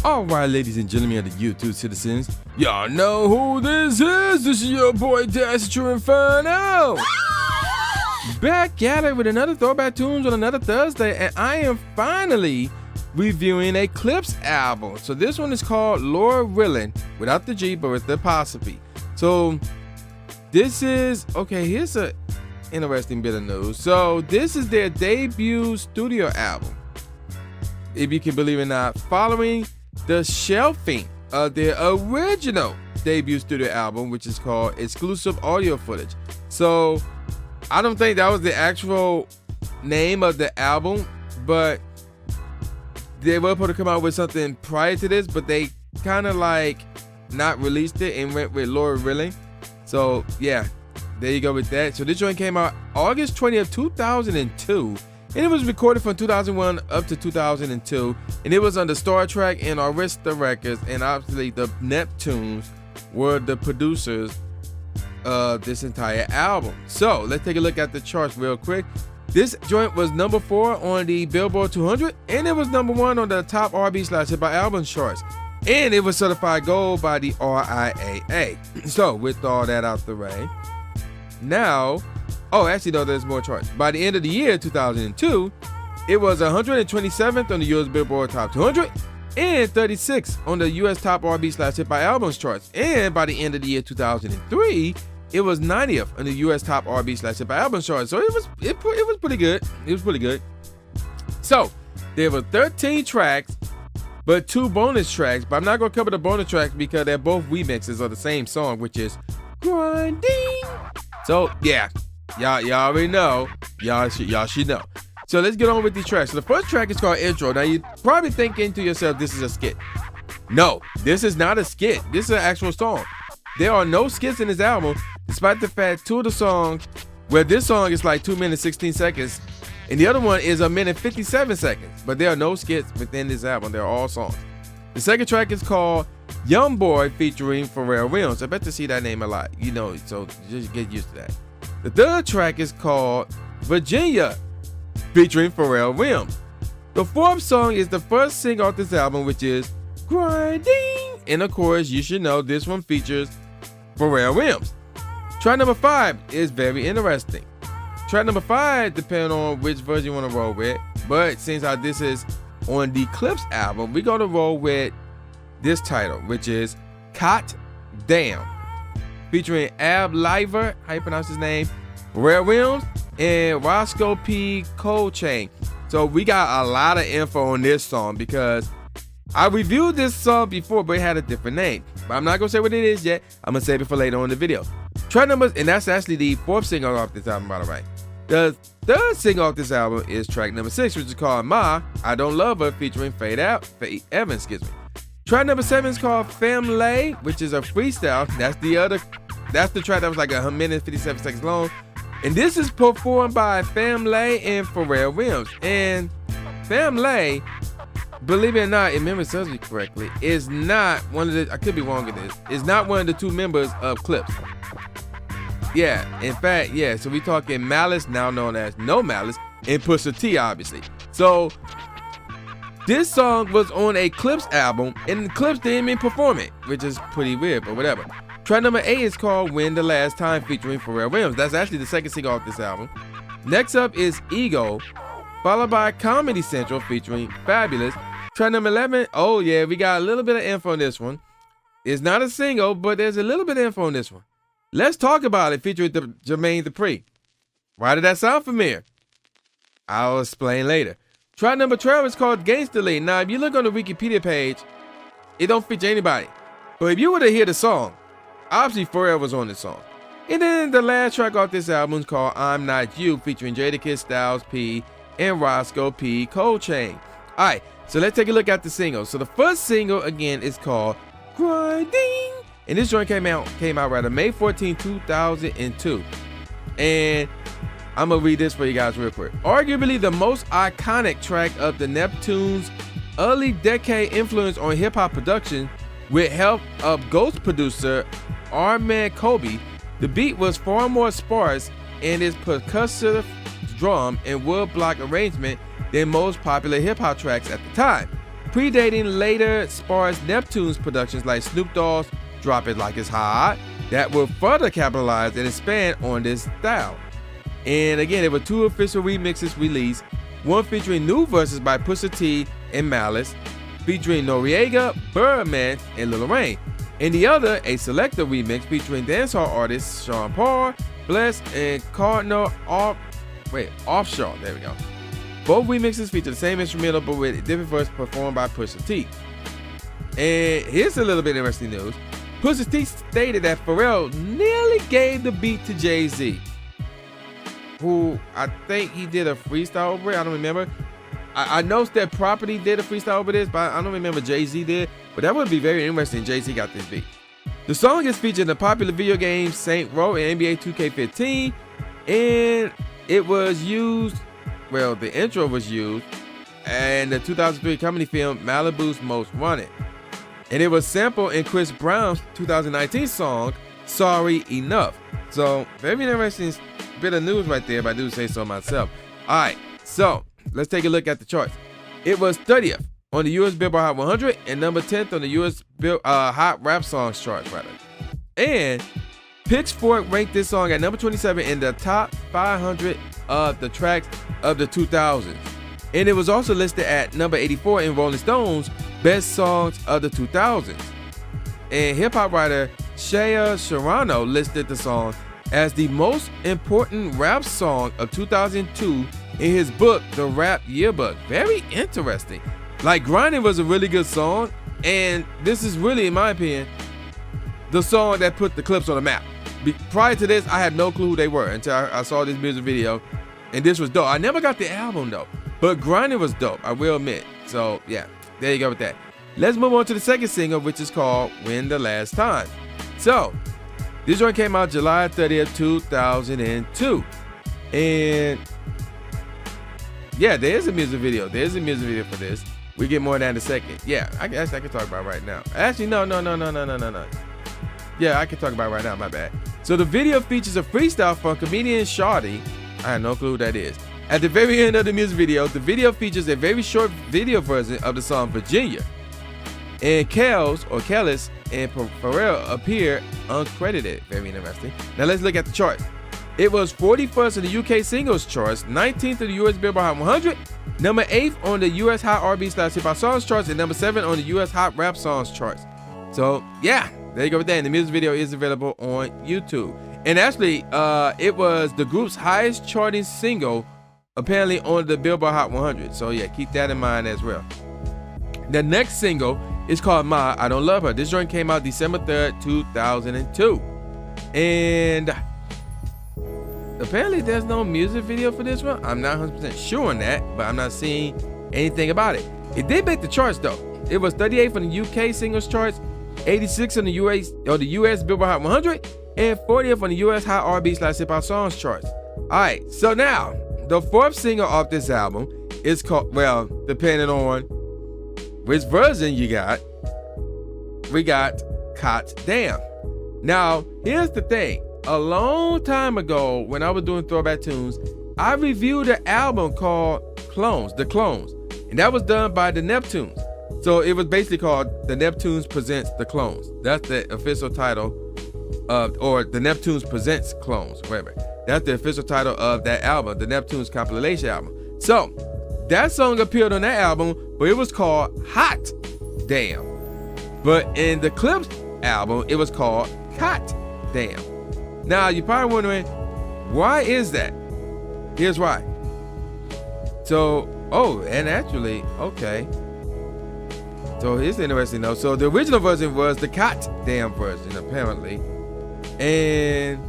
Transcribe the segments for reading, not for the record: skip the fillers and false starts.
Alright, ladies and gentlemen of the YouTube citizens, y'all know who this is. This is your boy True Inferno. Back at it with another Throwback Tunes on another Thursday, and I am finally reviewing a Clipse album. So this one is called Willin, without the G but with the apostrophe. So this is, okay, here's a interesting bit of news. So this is their debut studio album, if you can believe it or not, following the shelving of their original debut studio album, which is called Exclusive Audio Footage. So I don't think that was the actual name of the album, but they were supposed to come out with something prior to this, but they kind of like not released it and went with Willin. So yeah, there you go with that. So this joint came out August 20th, 2002. And it was recorded from 2001 up to 2002, and it was under Star Trek and Arista Records, and obviously the Neptunes were the producers of this entire album. So let's take a look at the charts real quick. This joint was number 4 on the Billboard 200, and it was number 1 on the top R&B/hip hop album charts, and it was certified gold by the RIAA. So with all that out the way, now, oh, actually, no, there's more charts. By the end of the year, 2002, it was 127th on the US Billboard Top 200 and 36th on the US Top R&B/hip hop albums charts. And by the end of the year, 2003, it was 90th on the US Top R&B/hip hop albums charts. So it was pretty good. It was pretty good. So there were 13 tracks, but 2 bonus tracks. But I'm not gonna cover the bonus tracks because they're both remixes of the same song, which is Grinding. So yeah. Y'all already know. Y'all should know. So let's get on with these tracks. So the first track is called Intro. Now you're probably thinking to yourself, this is a skit. No, this is not a skit. This is an actual song. There are no skits in this album, despite the fact 2 of the songs, where this song is like 2 minutes 16 seconds, and the other one is 1 minute 57 seconds. But there are no skits within this album. They're all songs. The second track is called Young Boy featuring Pharrell Williams. I bet to see that name a lot. You know, so just get used to that. The third track is called Virginia, featuring Pharrell Williams. The fourth song is the first single off this album, which is Grinding. And of course, you should know this one features Pharrell Williams. Track number 5 is very interesting. Track number 5, depending on which version you want to roll with, but since this is on the Clipse album, we're going to roll with this title, which is Cot Down, featuring Ab Liver, how you pronounce his name, Pharrell Williams, and Roscoe P. Coltrane. So we got a lot of info on this song because I reviewed this song before, but it had a different name. But I'm not gonna say what it is yet. I'm gonna save it for later on in the video. Track numbers, and that's actually the 4th single off this album, by the way. The 3rd single off this album is track number 6, which is called Ma, I Don't Love Her, featuring Faith Evans, excuse me. Track number 7 is called Family, which is a freestyle. That's the track that was like 1 minute 57 seconds long. And this is performed by Family and Pharrell Williams. And Family, believe it or not, if memory serves me correctly, is not one of the, I could be wrong with this, is not one of the 2 members of Clipse. Yeah, in fact, yeah, so we talking Malice, now known as No Malice, and Pusha T, obviously. So this song was on a Clipse album, and Clipse didn't even perform it, which is pretty weird, but whatever. Track number 8 is called When the Last Time, featuring Pharrell Williams. That's actually the 2nd single off this album. Next up is Ego, followed by Comedy Central featuring Fabulous. Track number 11, oh yeah, we got a little bit of info on this one. It's not a single, but there's a little bit of info on this one. Let's Talk About It, featuring Jermaine Dupri. Why did that sound familiar? I'll explain later. Track number 12 is called Gangsta League. Now, if you look on the Wikipedia page, it don't feature anybody. But if you were to hear the song, obviously Pharrell was on this song. And then the last track off this album is called I'm Not You, featuring Jadakiss, Styles P, and Roscoe P. Coltrane. Alright, so let's take a look at the singles. So the first single, again, is called Grinding. And this joint came out May 14, 2002. And I'm gonna read this for you guys real quick. Arguably the most iconic track of the Neptunes' early decade influence on hip-hop production, with help of ghost producer Arman Kobe, the beat was far more sparse in its percussive drum and wood block arrangement than most popular hip-hop tracks at the time. predating later sparse Neptunes productions like Snoop Dogg's Drop It Like It's Hot that will further capitalize and expand on this style. And again, there were 2 official remixes released, one featuring new verses by Pusha T and Malice, featuring Noriega, Birdman, and Lil Wayne, and the other a selector remix featuring dancehall artists Sean Paul, Bless, and Cardinal Offshore. There we go. Both remixes feature the same instrumental but with a different verse performed by Pusha T. And here's a little bit of interesting news. Pusha T stated that Pharrell nearly gave the beat to Jay-Z, who I think he did a freestyle over it. I don't remember. I know that Property did a freestyle over this, but I don't remember Jay-Z did. But that would be very interesting. Jay-Z got this beat. The song is featured in the popular video game Saints Row and NBA 2K15, and it was used. Well, the intro was used in the 2003 comedy film Malibu's Most Wanted, and it was sampled in Chris Brown's 2019 song Sorry Enough. So very interesting bit of news right there, if I do say so myself. All right, so let's take a look at the charts. It was 30th on the US Billboard Hot 100 and number 10th on the US Hot Rap Songs charts, rather. And Pitchfork ranked this song at number 27 in the top 500 of the tracks of the 2000s. And it was also listed at number 84 in Rolling Stone's Best Songs of the 2000s. And hip-hop writer Shea Serrano listed the song as the most important rap song of 2002 in his book, The Rap Yearbook. Very interesting. Like, Grinding was a really good song, and this is really, in my opinion, the song that put the Clipse on the map. Prior to this, I had no clue who they were until I saw this music video, and this was dope. I never got the album though, but Grinding was dope, I will admit. So yeah, there you go with that. Let's move on to the second single, which is called When the Last Time. So this one came out July 30th, 2002, and yeah, there's a music video. There's a music video for this. We get more than in a second. Yeah, I guess I can talk about it right now. Actually, no. Yeah, I can talk about it right now, my bad. So the video features a freestyle from comedian Shawty. I have no clue who that is. At the very end of the music video, the video features a very short video version of the song Virginia. And Kells and Pharrell appear uncredited. Very interesting. Now let's look at the charts. It was 41st in the UK singles charts, 19th in the US Billboard Hot 100, number 8th on the US Hot R&B/Hip-Hop Songs charts, and number 7 on the US Hot Rap Songs charts. So yeah, there you go with that. And the music video is available on YouTube. And actually, it was the group's highest charting single, apparently on the Billboard Hot 100. So yeah, keep that in mind as well. The next single is called Ma, I Don't Love Her. This joint came out December 3rd, 2002. And apparently there's no music video for this one. I'm not 100% sure on that, but I'm not seeing anything about it. It did make the charts though. It was 38th on the UK singles charts, 86 on the US Billboard Hot 100, and 40th on the US Hot R&B/Hip-Hop Songs charts. Alright, so now, the fourth single off this album is called, well, depending on which version you got, we got Hot Damn. Now, here's the thing. A long time ago, when I was doing Throwback Tunes, I reviewed an album called The Clones, and that was done by the Neptunes. So it was basically called The Neptunes Presents The Clones. That's the official title of, or The Neptunes Presents Clones, whatever. That's the official title of that album, the Neptunes compilation album. So that song appeared on that album, but it was called Hot Damn. But in the Clipse album, it was called Hot Damn. Now you're probably wondering, why is that? Here's why. So, and actually, okay. So here's interesting though. So the original version was the Hot Damn version, apparently. And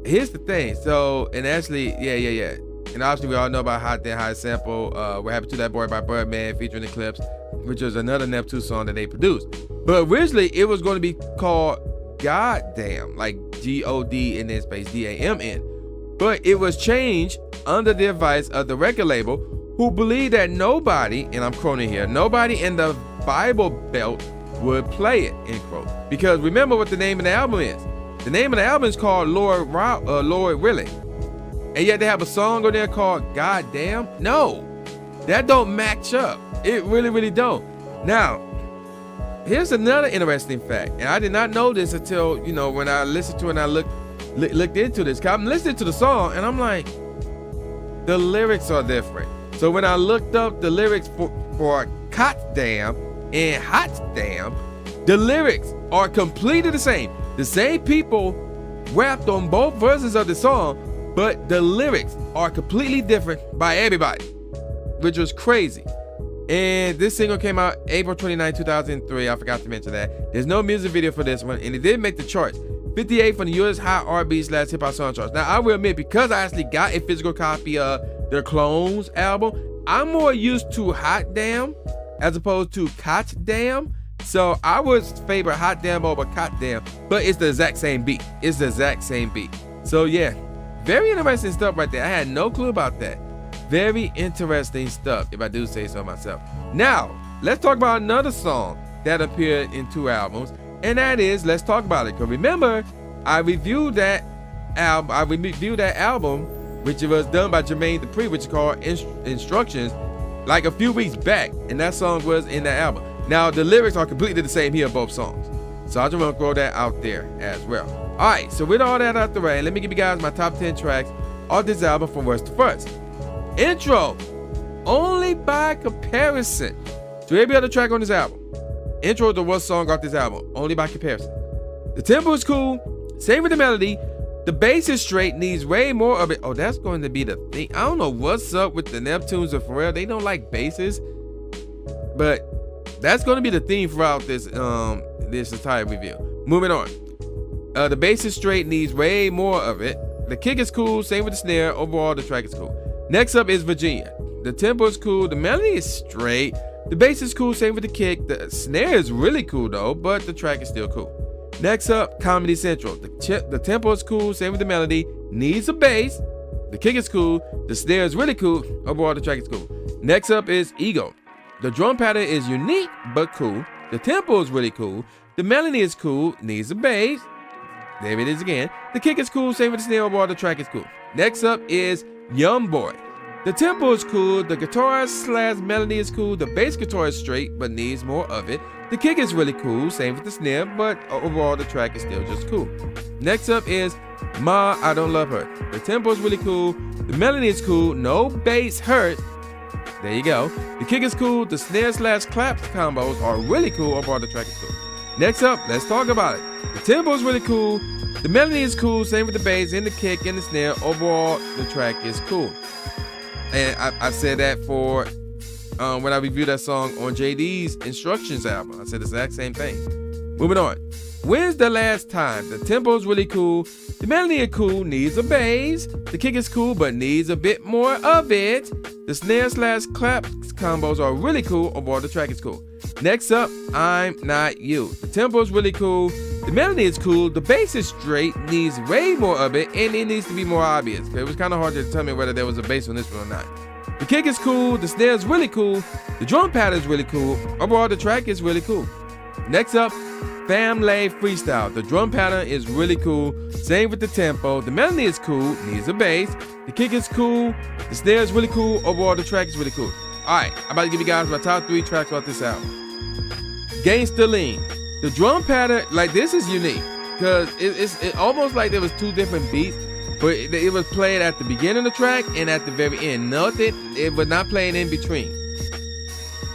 here's the thing. So, and actually, yeah. And obviously we all know about Hot Damn, High Sample, What Happened to That Boy by Birdman featuring the Clipse, which was another Neptunes song that they produced. But originally it was going to be called Goddamn, like G-O-D and then space D-A-M-N. But it was changed under the advice of the record label, who believed that nobody, and I'm quoting here, nobody in the Bible Belt would play it, end quote. Because remember what the name of the album is. The name of the album is called Lord Willin. And yet they have a song on there called Goddamn? No. That don't match up. It really, really don't. Now, here's another interesting fact, and I did not know this until, when I listened to it and I looked into this. 'Cause I'm listening to the song and I'm like, the lyrics are different. So when I looked up the lyrics for Hot Damn and Hot Damn, the lyrics are completely the same. The same people rapped on both versions of the song, but the lyrics are completely different by everybody, which was crazy. And this single came out April 29, 2003. I forgot to mention that. There's no music video for this one, and it did make the charts. 58 from the US Hot R&B/Hip Hop Song Charts. Now, I will admit, because I actually got a physical copy of their Clones album, I'm more used to Hot Damn as opposed to Cot Damn. So I would favor Hot Damn over Cot Damn, but it's the exact same beat. It's the exact same beat. So yeah, very interesting stuff right there. I had no clue about that. Very interesting stuff, if I do say so myself. Now, let's talk about another song that appeared in 2 albums, and that is Let's Talk About It. Because remember, I reviewed that album, which was done by Jermaine Dupri, which is called Instructions, like a few weeks back, and that song was in that album. Now, the lyrics are completely the same here, both songs. So I just want to throw that out there as well. All right, so with all that out the way, let me give you guys my top 10 tracks of this album from worst to first. Intro, Only by Comparison. To every other track on this album, intro is the worst song off this album, Only by Comparison. The tempo is cool, same with the melody. The bass is straight, needs way more of it. Oh, that's going to be the thing. I don't know what's up with the Neptunes or Pharrell. They don't like basses, but that's going to be the theme throughout this entire review. Moving on. The bass is straight, needs way more of it. The kick is cool, same with the snare. Overall, the track is cool. Next up is Virginia. The tempo is cool, the melody is straight, the bass is cool, same with the kick. The snare is really cool though, but the track is still cool. Next up, Comedy Central. The tempo is cool, same with the melody, needs a bass. The kick is cool, the snare is really cool. Overall, the track is cool. Next up is Ego. The drum pattern is unique but cool. The tempo is really cool. The melody is cool, needs a bass. There it is again. The kick is cool, same with the snare. Overall, the track is cool. Next up is Young Boy. The tempo is cool, the guitar/melody is cool, the bass guitar is straight but needs more of it. The kick is really cool, same with the snare, but overall the track is still just cool. Next up is Ma, I Don't Love Her. The tempo is really cool, the melody is cool, no bass hurt. There you go. The kick is cool, the snare/clap combos are really cool. Overall the track is cool. Next up, Let's Talk About It. The tempo is really cool, the melody is cool, same with the bass and the kick and the snare. Overall the track is cool. And I said that for when I reviewed that song on JD's Instructions album. I said the exact same thing. Moving on. When's the Last Time? The tempo is really cool. The melody is cool, needs a bass. The kick is cool, but needs a bit more of it. The snare/clap combos are really cool. Overall, the track is cool. Next up, I'm Not You. The tempo is really cool. The melody is cool. The bass is straight, needs way more of it, and it needs to be more obvious. It was kind of hard to determine whether there was a bass on this one or not. The kick is cool. The snare is really cool. The drum pattern is really cool. Overall, the track is really cool. Next up, Family Freestyle. The drum pattern is really cool. Same with the tempo. The melody is cool. Needs a bass. The kick is cool. The snare is really cool. Overall, the track is really cool. Alright, I'm about to give you guys my top 3 tracks off this album. Gangsta Lean. The drum pattern, like this is unique. Because it's almost like there was 2 different beats. But it was played at the beginning of the track and at the very end. Nothing, it was not playing in between.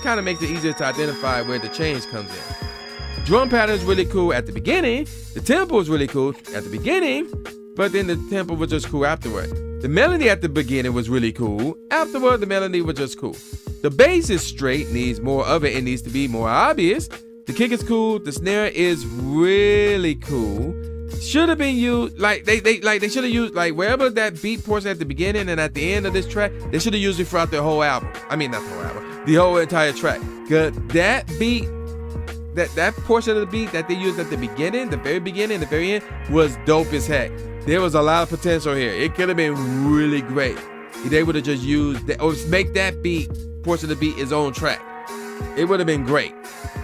Kind of makes it easier to identify where the change comes in. Drum pattern is really cool at the beginning. The tempo is really cool at the beginning, but then the tempo was just cool afterward. The melody at the beginning was really cool. Afterward, the melody was just cool. The bass is straight, needs more of it. It needs to be more obvious. The kick is cool. The snare is really cool. Should have been used like they should have used like wherever that beat portion at the beginning and at the end of this track, they should have used it throughout the whole album. I mean, not the whole album, the whole entire track. Cause that beat, that portion of the beat that they used at the beginning, the very end, was dope as heck. There was a lot of potential here. It could have been really great if they would have just used that or make that beat portion of the beat its own track. It would have been great.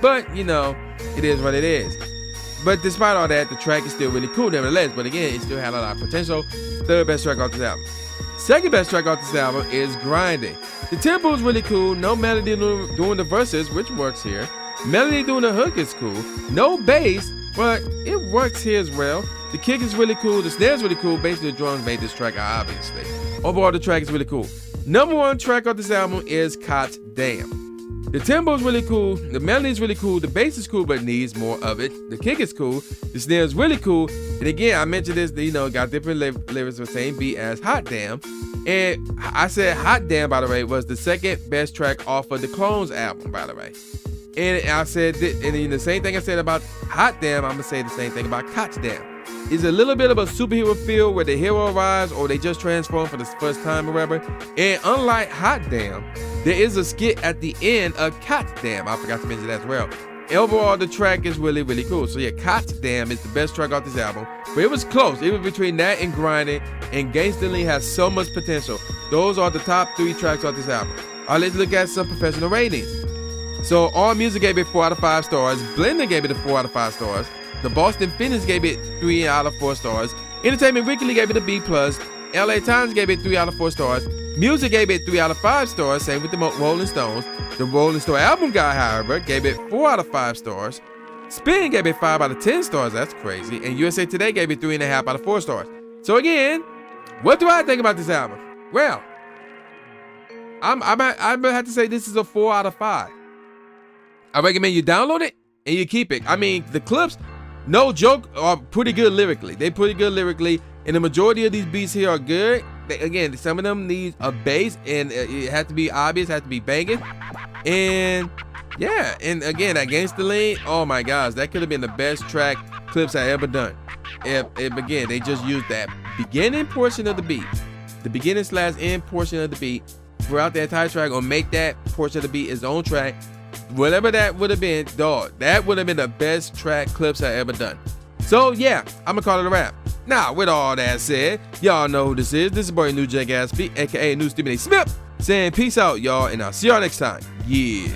But you know, it is what it is. But despite all that, the track is still really cool nevertheless. But again, it still had a lot of potential. Third best track off this album. Second best track off this album is Grinding. The tempo is really cool. No melody doing the verses, which works here. Melody doing the hook is cool. No bass, but it works here as well. The kick is really cool. The snare is really cool. Basically, the drums made this track, obviously. Overall, the track is really cool. Number one track of this album is Cot Damn. The tempo is really cool. The melody is really cool. The bass is cool, but needs more of it. The kick is cool. The snare is really cool. And again, I mentioned this, got different lyrics with the same beat as Hot Damn. And I said Hot Damn, by the way, was the second best track off of the Clones album, by the way. And I said, and the same thing I said about Hot Damn, I'm going to say the same thing about Cot Damn. It's a little bit of a superhero feel where the hero arrives or they just transform for the first time or whatever. And unlike Hot Damn, there is a skit at the end of Cot Damn. I forgot to mention that as well. And overall, the track is really, really cool. So yeah, Cot Damn is the best track off this album. But it was close. It was between that and Grinding. And Gangsta Lean has so much potential. Those are the top 3 tracks off this album. All right, let's look at some professional ratings. So AllMusic gave it 4 out of 5 stars. Blender gave it a 4 out of 5 stars. The Boston Fitness gave it 3 out of 4 stars. Entertainment Weekly gave it a B+. LA Times gave it 3 out of 4 stars. Music gave it 3 out of 5 stars. Same with the Rolling Stones. The Rolling Stone Album Guide, however, gave it 4 out of 5 stars. Spin gave it 5 out of 10 stars. That's crazy. And USA Today gave it 3.5 out of 4 stars. So again, what do I think about this album? Well, I'm gonna have to say this is a 4 out of 5. I recommend you download it and you keep it. I mean, the Clipse, no joke, are pretty good lyrically. They're pretty good lyrically, and the majority of these beats here are good. Again, some of them need a bass, and it has to be obvious, has to be banging. And yeah, and again, that Gangsta Lean, oh my gosh, that could have been the best track Clipse had ever done. If again, they just used that beginning portion of the beat, the beginning / end portion of the beat throughout the entire track, or make that portion of the beat its own track. Whatever that would have been, dog, that would have been the best track Clipse had ever done. So yeah, I'm gonna call it a wrap. Now, with all that said, y'all know who this is. This is boy New J Gatsby, aka New Stephen A. Smith, saying peace out, y'all, and I'll see y'all next time. Yeah.